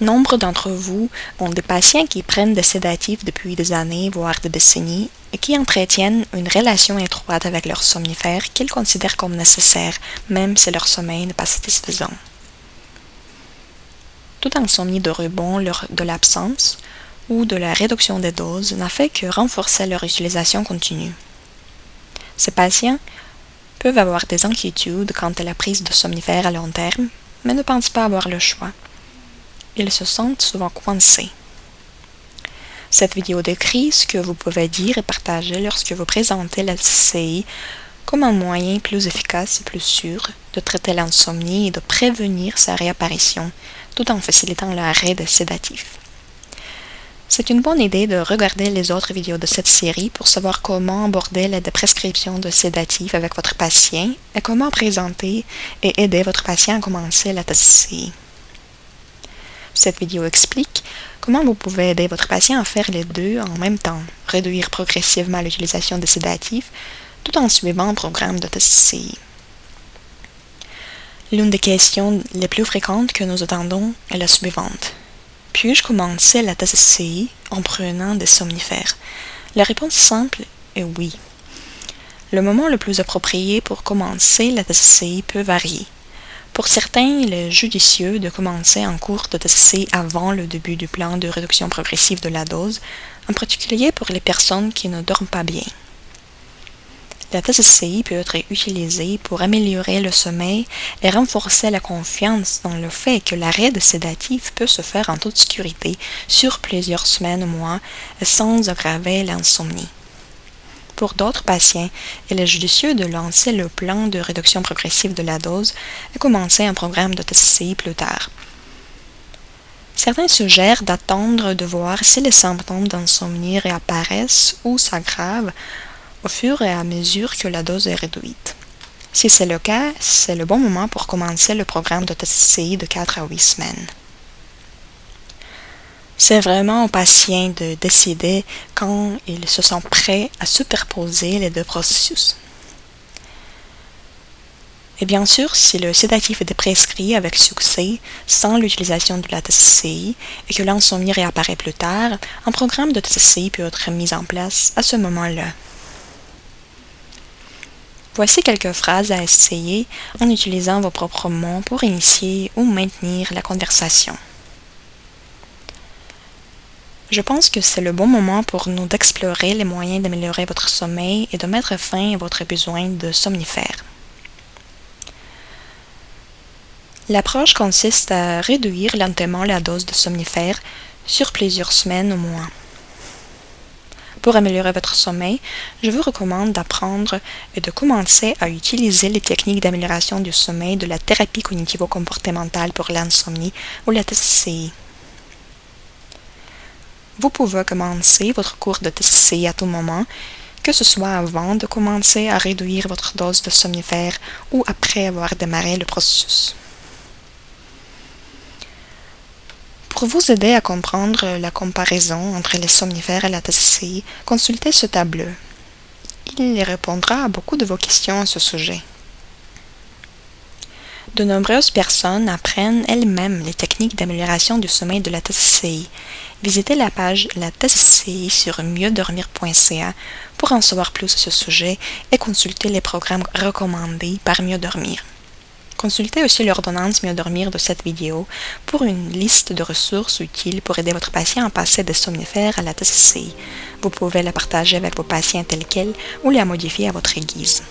Nombre d'entre vous ont des patients qui prennent des sédatifs depuis des années, voire des décennies, et qui entretiennent une relation étroite avec leurs somnifères qu'ils considèrent comme nécessaires, même si leur sommeil n'est pas satisfaisant. Toute insomnie de rebond lors de l'absence ou de la réduction des doses n'a fait que renforcer leur utilisation continue. Ces patients peuvent avoir des inquiétudes quant à la prise de somnifères à long terme, mais ne pensent pas avoir le choix. Ils se sentent souvent coincés. Cette vidéo décrit ce que vous pouvez dire et partager lorsque vous présentez la TCCI comme un moyen plus efficace et plus sûr de traiter l'insomnie et de prévenir sa réapparition, tout en facilitant l'arrêt des sédatifs. C'est une bonne idée de regarder les autres vidéos de cette série pour savoir comment aborder la prescription de sédatifs avec votre patient et comment présenter et aider votre patient à commencer la TCCI. Cette vidéo explique comment vous pouvez aider votre patient à faire les deux en même temps, réduire progressivement l'utilisation des sédatifs tout en suivant un programme de TCCI. L'une des questions les plus fréquentes que nous entendons est la suivante. Puis-je commencer la TCCI en prenant des somnifères? La réponse simple est oui. Le moment le plus approprié pour commencer la TCCI peut varier. Pour certains, il est judicieux de commencer un cours de TCCI avant le début du plan de réduction progressive de la dose, en particulier pour les personnes qui ne dorment pas bien. La TCCI peut être utilisée pour améliorer le sommeil et renforcer la confiance dans le fait que l'arrêt des sédatifs peut se faire en toute sécurité sur plusieurs semaines ou mois et sans aggraver l'insomnie. Pour d'autres patients, il est judicieux de lancer le plan de réduction progressive de la dose et commencer un programme de TCCI plus tard. Certains suggèrent d'attendre de voir si les symptômes d'insomnie réapparaissent ou s'aggravent au fur et à mesure que la dose est réduite. Si c'est le cas, c'est le bon moment pour commencer le programme de TCCI de 4 à 8 semaines. C'est vraiment aux patients de décider quand ils se sentent prêts à superposer les deux processus. Et bien sûr, si le sédatif est prescrit avec succès sans l'utilisation de la TCCI et que l'insomnie réapparaît plus tard, un programme de TCCI peut être mis en place à ce moment-là. Voici quelques phrases à essayer en utilisant vos propres mots pour initier ou maintenir la conversation. Je pense que c'est le bon moment pour nous d'explorer les moyens d'améliorer votre sommeil et de mettre fin à votre besoin de somnifères. L'approche consiste à réduire lentement la dose de somnifères sur plusieurs semaines ou mois. Pour améliorer votre sommeil, je vous recommande d'apprendre et de commencer à utiliser les techniques d'amélioration du sommeil de la thérapie cognitivo-comportementale pour l'insomnie ou la TCCI. Vous pouvez commencer votre cours de TCCI à tout moment, que ce soit avant de commencer à réduire votre dose de somnifères ou après avoir démarré le processus. Pour vous aider à comprendre la comparaison entre les somnifères et la TCCI, consultez ce tableau. Il répondra à beaucoup de vos questions à ce sujet. De nombreuses personnes apprennent elles-mêmes les techniques d'amélioration du sommeil de la TCCI. Visitez la page La TCCI sur mieudedormir.ca pour en savoir plus sur ce sujet et consulter les programmes recommandés par Mieux Dormir. Consultez aussi l'ordonnance Mieux Dormir de cette vidéo pour une liste de ressources utiles pour aider votre patient à passer des somnifères à la TCCI. Vous pouvez la partager avec vos patients tels quels ou la modifier à votre guise.